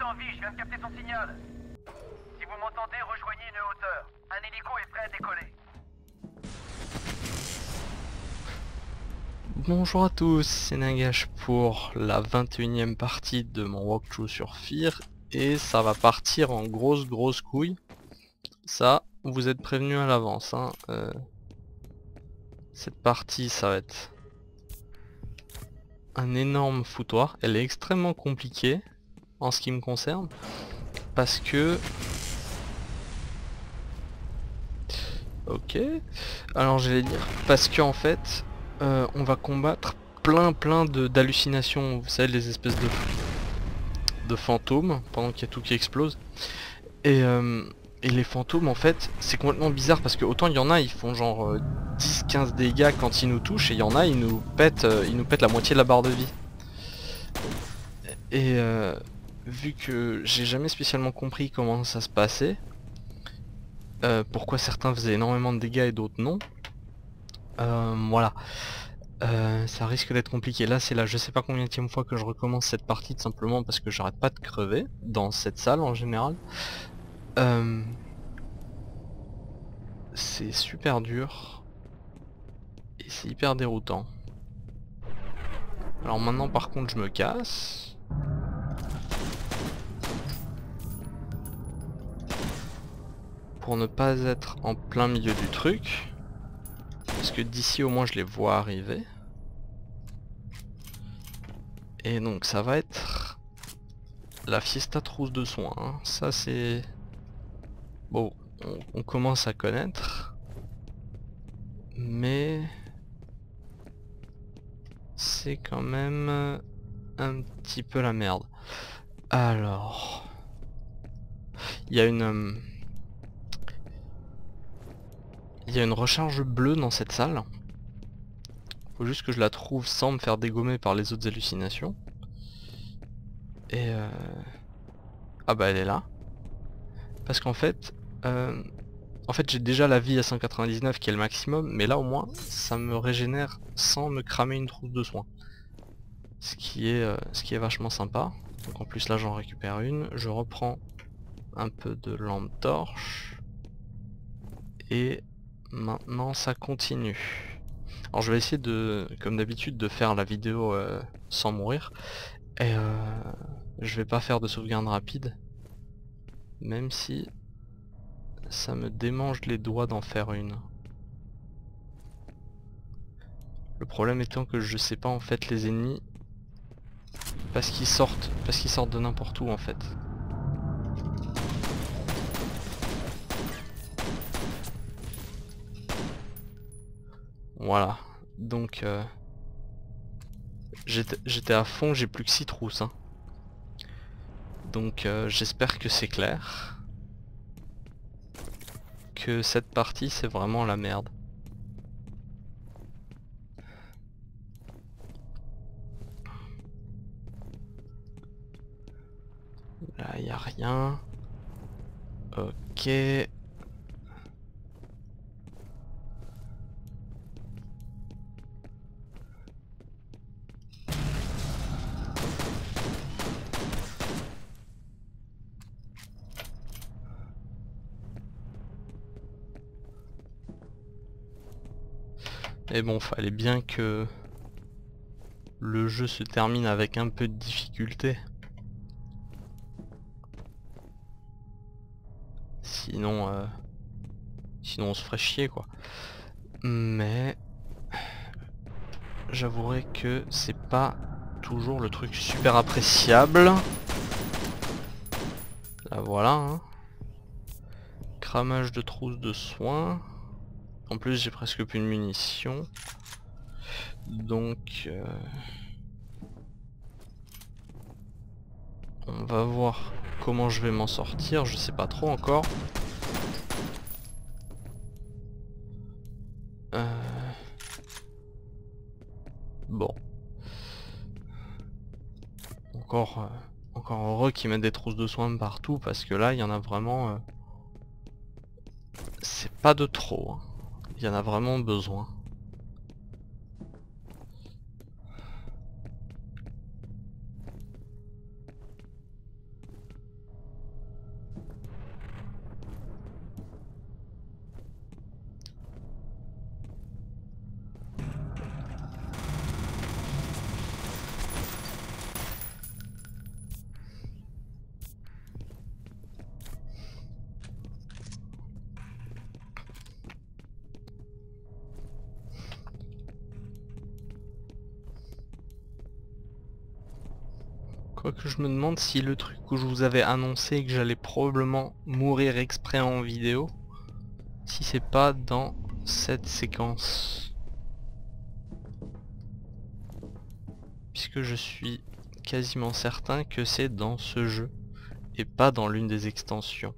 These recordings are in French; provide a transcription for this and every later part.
est en vie, je viens de capter son signal. Si vous m'entendez, rejoignez une hauteur. Un hélico est prêt à décoller. Bonjour à tous, c'est Nagash pour la 21e partie de mon walkthrough sur Fear. Et ça va partir en grosse couille. Ça, vous êtes prévenus à l'avance, hein. Cette partie, ça va être un énorme foutoir. Elle est extrêmement compliquée en ce qui me concerne. Parce que... Ok. Alors j'allais dire, parce qu'en fait, on va combattre plein d'hallucinations. Vous savez, les espèces de fantômes, pendant qu'il y a tout qui explose. Et les fantômes, en fait, c'est complètement bizarre parce que autant il y en a, ils font genre 10-15 dégâts quand ils nous touchent, et il y en a, ils nous pètent la moitié de la barre de vie. Et vu que j'ai jamais spécialement compris comment ça se passait, pourquoi certains faisaient énormément de dégâts et d'autres non, voilà. Ça risque d'être compliqué. Là c'est je sais pas combienième fois que je recommence cette partie, tout simplement parce que j'arrête pas de crever dans cette salle en général. C'est super dur et c'est hyper déroutant. Alors maintenant par contre je me casse. Pour ne pas être en plein milieu du truc. Parce que d'ici au moins je les vois arriver. Et donc ça va être la fiesta trousse de soins, hein. Ça c'est... Bon, on commence à connaître. Mais... c'est quand même un petit peu la merde. Alors... Il y a une... il y a une recharge bleue dans cette salle. Faut juste que je la trouve sans me faire dégommer par les autres hallucinations. Et ah bah elle est là. Parce qu'en fait... j'ai déjà la vie à 199 qui est le maximum, mais là au moins ça me régénère sans me cramer une trousse de soins. Ce qui est vachement sympa. Donc en plus là j'en récupère une, je reprends un peu de lampe torche. Et maintenant ça continue. Alors je vais essayer de, comme d'habitude, de faire la vidéo sans mourir. Et je vais pas faire de sauvegarde rapide. Même si ça me démange les doigts d'en faire une. Le problème étant que je sais pas en fait les ennemis. Parce qu'ils sortent de n'importe où en fait. Voilà. Donc j'étais à fond, j'ai plus que 6 trousses, hein. Donc j'espère que c'est clair. Que cette partie c'est vraiment la merde. Là y a rien. Ok. Et bon, fallait bien que le jeu se termine avec un peu de difficulté. Sinon, sinon on se ferait chier quoi. Mais j'avouerai que c'est pas toujours le truc super appréciable. Là voilà, hein. Cramage de trousse de soins. En plus j'ai presque plus de munitions. Donc on va voir comment je vais m'en sortir, je sais pas trop encore. Bon. Encore heureux qu'ils mettent des trousses de soins partout, parce que là il y en a vraiment... c'est pas de trop, hein. Il y en a vraiment besoin. Quoique je me demande si le truc où je vous avais annoncé que j'allais probablement mourir exprès en vidéo, si c'est pas dans cette séquence. Puisque je suis quasiment certain que c'est dans ce jeu et pas dans l'une des extensions.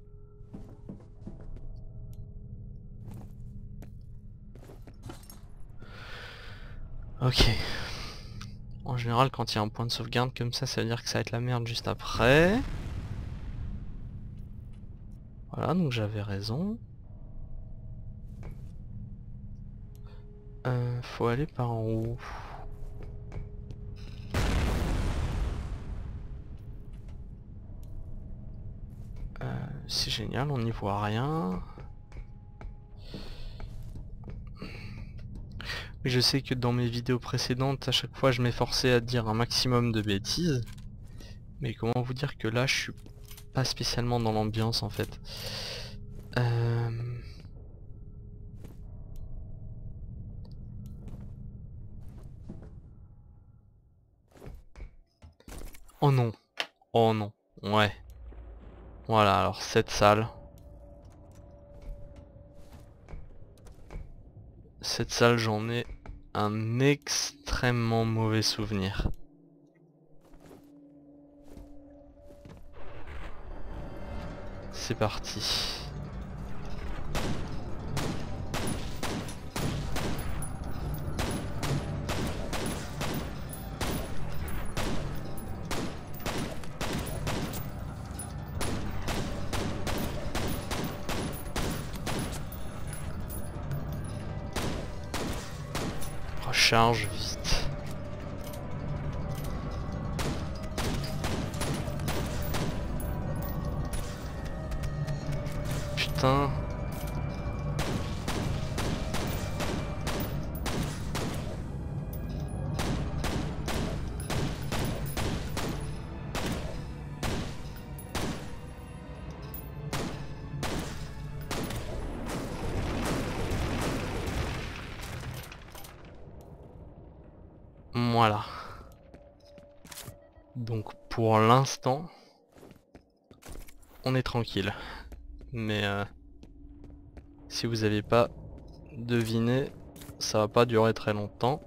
Ok. En général, quand il y a un point de sauvegarde comme ça veut dire que ça va être la merde juste après. Voilà, donc j'avais raison. Faut aller par en haut. C'est génial, on n'y voit rien. Je sais que dans mes vidéos précédentes, à chaque fois je m'efforçais à dire un maximum de bêtises. Mais comment vous dire que là je suis pas spécialement dans l'ambiance en fait. Oh non. Oh non. Ouais. Voilà, alors cette salle. Cette salle, j'en ai un extrêmement mauvais souvenir. C'est parti. Recharge vite. Putain. Voilà. Donc pour l'instant, on est tranquille. Mais si vous n'avez pas deviné, ça va pas durer très longtemps.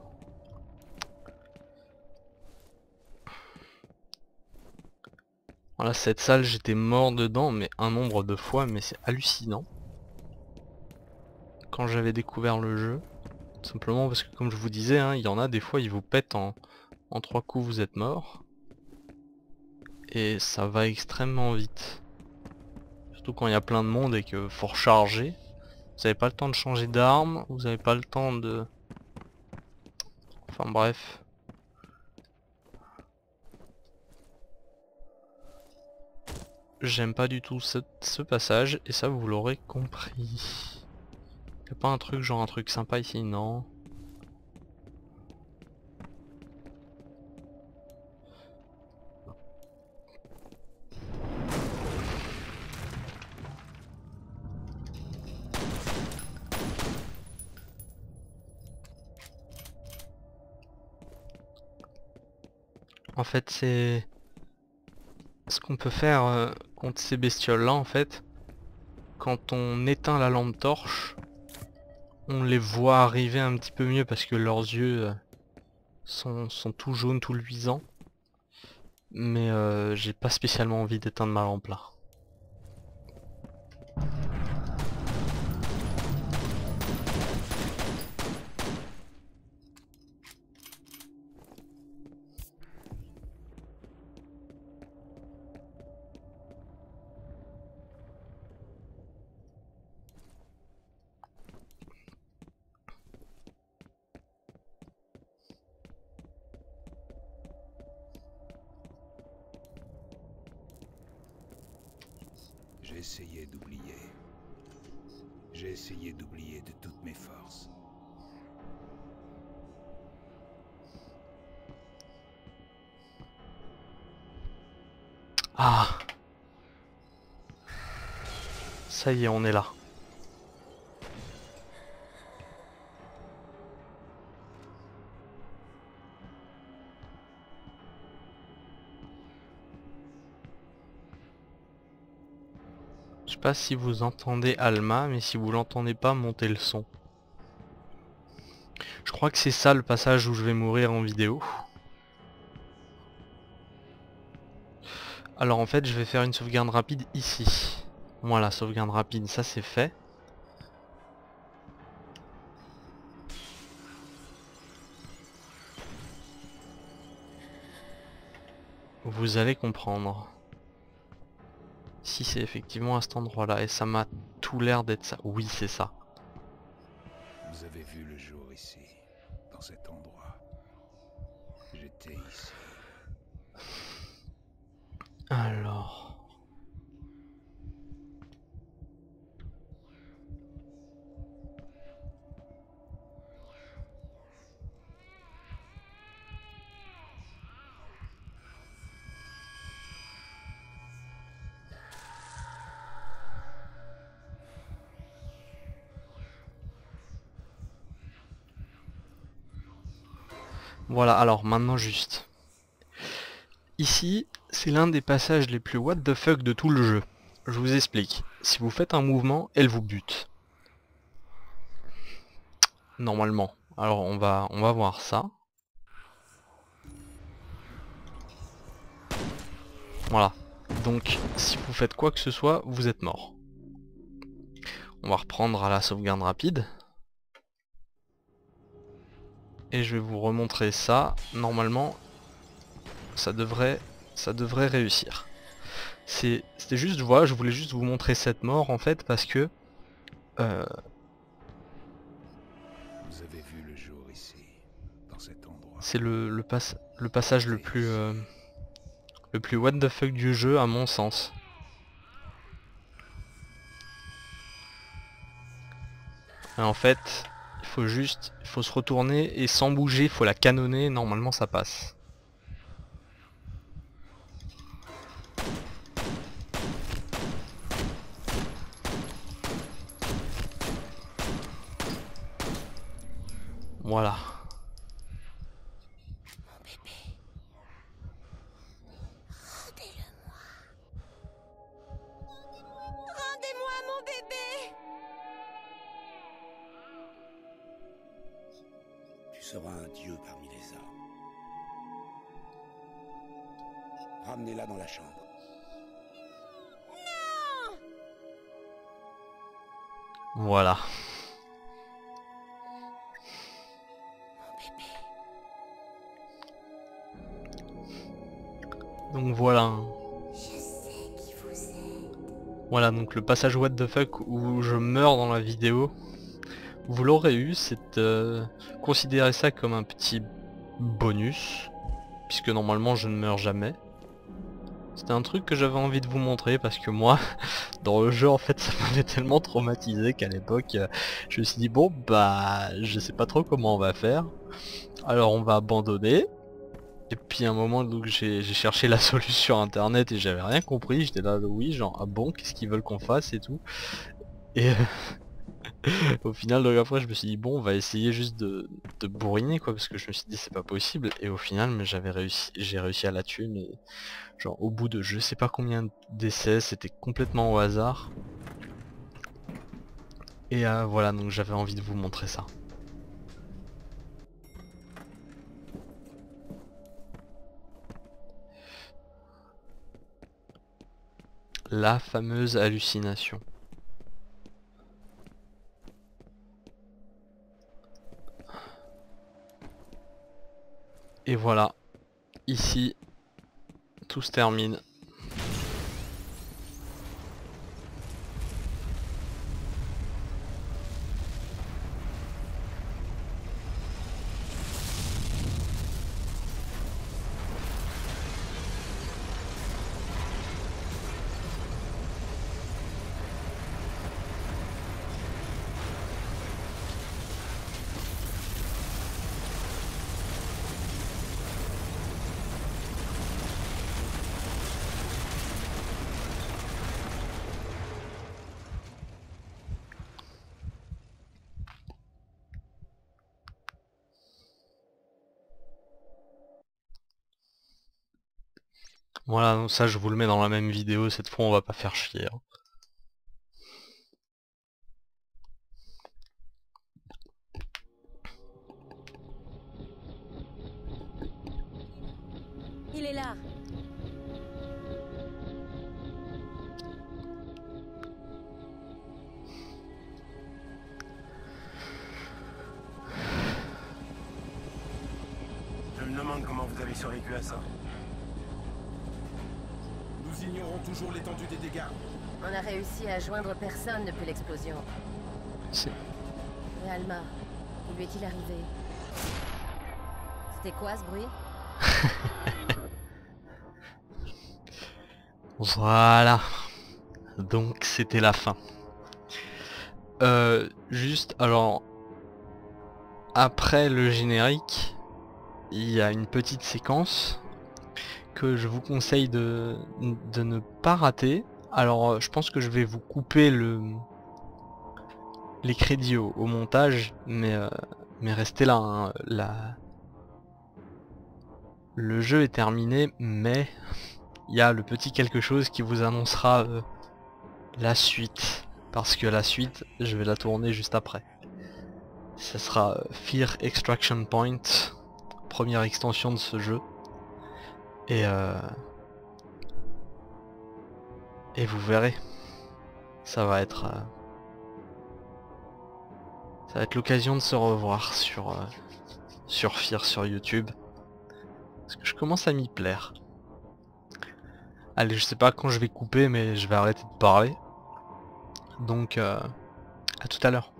Voilà, cette salle, j'étais mort dedans, mais un nombre de fois, mais c'est hallucinant. Quand j'avais découvert le jeu, simplement parce que comme je vous disais, hein, il y en a des fois, ils vous pètent en 3 coups, vous êtes mort. Et ça va extrêmement vite. Surtout quand il y a plein de monde et que faut recharger. Vous avez pas le temps de changer d'arme, vous avez pas le temps de... Enfin bref. J'aime pas du tout ce passage, et ça vous l'aurez compris. Y'a pas un truc genre un truc sympa ici, non? En fait c'est... Ce qu'on peut faire contre ces bestioles là en fait, quand on éteint la lampe torche, on les voit arriver un petit peu mieux parce que leurs yeux sont tout jaunes, tout luisants. Mais j'ai pas spécialement envie d'éteindre ma lampe là. J'ai essayé d'oublier. J'ai essayé d'oublier de toutes mes forces. Ah! Ça y est, on est là. sais pas si vous entendez Alma, mais si vous l'entendez pas, montez le son. Je crois que c'est ça le passage où je vais mourir en vidéo. Alors en fait, je vais faire une sauvegarde rapide ici. Voilà, sauvegarde rapide, ça c'est fait. Vous allez comprendre. Si c'est effectivement à cet endroit-là, et ça m'a tout l'air d'être ça. Oui, c'est ça. Vous avez vu le jour ici, dans cet endroit. J'étais ici. Alors... Voilà, alors maintenant juste. Ici, c'est l'un des passages les plus what the fuck de tout le jeu. Je vous explique. Si vous faites un mouvement, elle vous bute. Normalement. Alors on va voir ça. Voilà. Donc si vous faites quoi que ce soit, vous êtes mort. On va reprendre à la sauvegarde rapide. Et je vais vous remontrer ça. Normalement, ça devrait réussir. C'était juste, voilà, je voulais juste vous montrer cette mort en fait parce que Vous avez vu le jour ici, dans cet endroit. c'est le passage le plus what the fuck du jeu à mon sens. Et en fait, il faut se retourner et sans bouger, il faut la canonner, normalement ça passe. Voilà. Mon bébé. Rendez-le-moi. Rendez-moi mon bébé. Tu seras un dieu parmi les hommes. Ramenez-la dans la chambre. Voilà. Mon bébé. Donc voilà. Je sais qui vous êtes. Voilà, donc le passage what the fuck où je meurs dans la vidéo. Vous l'aurez eu, c'est considérez ça comme un petit bonus. Puisque normalement je ne meurs jamais. C'était un truc que j'avais envie de vous montrer parce que moi, dans le jeu en fait ça m'avait tellement traumatisé qu'à l'époque je me suis dit bon bah je sais pas trop comment on va faire. Alors on va abandonner. Et puis à un moment donc j'ai cherché la solution sur internet et j'avais rien compris, j'étais là oui genre ah bon qu'est-ce qu'ils veulent qu'on fasse et tout. Et au final donc après je me suis dit bon on va essayer juste de bourriner quoi parce que je me suis dit c'est pas possible et au final mais j'ai réussi à la tuer mais genre au bout de je sais pas combien d'essais, c'était complètement au hasard. Et voilà donc j'avais envie de vous montrer ça. La fameuse hallucination. Et voilà, ici, tout se termine. Voilà, donc ça je vous le mets dans la même vidéo, cette fois on va pas faire chier, hein. Il est là. Je me demande comment vous avez survécu à ça. Nous ignorons toujours l'étendue des dégâts. On a réussi à joindre personne depuis l'explosion. C'est... Et Alma, où lui est-il arrivé? C'était quoi ce bruit? Voilà. Donc c'était la fin. Juste, alors... Après le générique, il y a une petite séquence que je vous conseille de ne pas rater. Alors je pense que je vais vous couper les crédits au montage, mais restez là, hein. Le jeu est terminé, mais il y a le petit quelque chose qui vous annoncera la suite. Parce que la suite, je vais la tourner juste après. Ce sera Fear Extraction Point, première extension de ce jeu. Et vous verrez, ça va être l'occasion de se revoir sur Fear sur YouTube. Parce que je commence à m'y plaire. Allez, je sais pas quand je vais couper, mais je vais arrêter de parler. Donc, à tout à l'heure.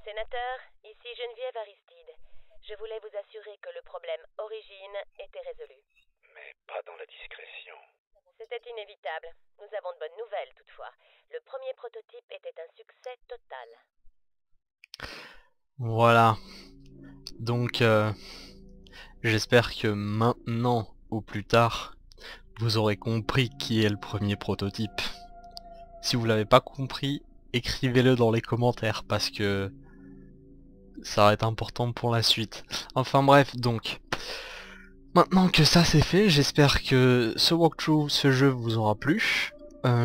Sénateur, ici Geneviève Aristide. Je voulais vous assurer que le problème origine était résolu. Mais pas dans la discrétion. C'était inévitable. Nous avons de bonnes nouvelles toutefois. Le premier prototype était un succès total. Voilà. Donc, j'espère que maintenant, ou plus tard, vous aurez compris qui est le premier prototype. Si vous l'avez pas compris, écrivez-le dans les commentaires, parce que ça va être important pour la suite. Enfin bref, donc, maintenant que ça c'est fait, j'espère que ce walkthrough, ce jeu vous aura plu.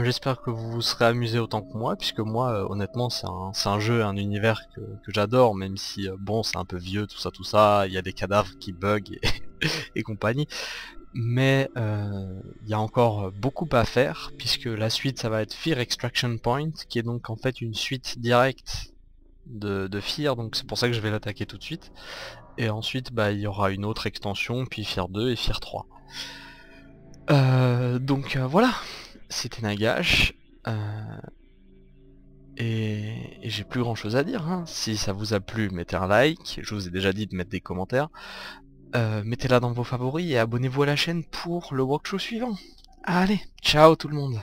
J'espère que vous vous serez amusé autant que moi, puisque moi, honnêtement, c'est un jeu, un univers que j'adore, même si, bon, c'est un peu vieux, tout ça, il y a des cadavres qui bug et compagnie. Mais il y a encore beaucoup à faire, puisque la suite, ça va être Fear Extraction Point, qui est donc en fait une suite directe de Fear, donc c'est pour ça que je vais l'attaquer tout de suite. Et ensuite, bah, il y aura une autre extension, puis Fear 2 et Fear 3. Donc voilà. C'était Nagash, et j'ai plus grand chose à dire, hein. Si ça vous a plu, mettez un like, je vous ai déjà dit de mettre des commentaires, mettez-la dans vos favoris et abonnez-vous à la chaîne pour le walkthrough suivant. Allez, ciao tout le monde.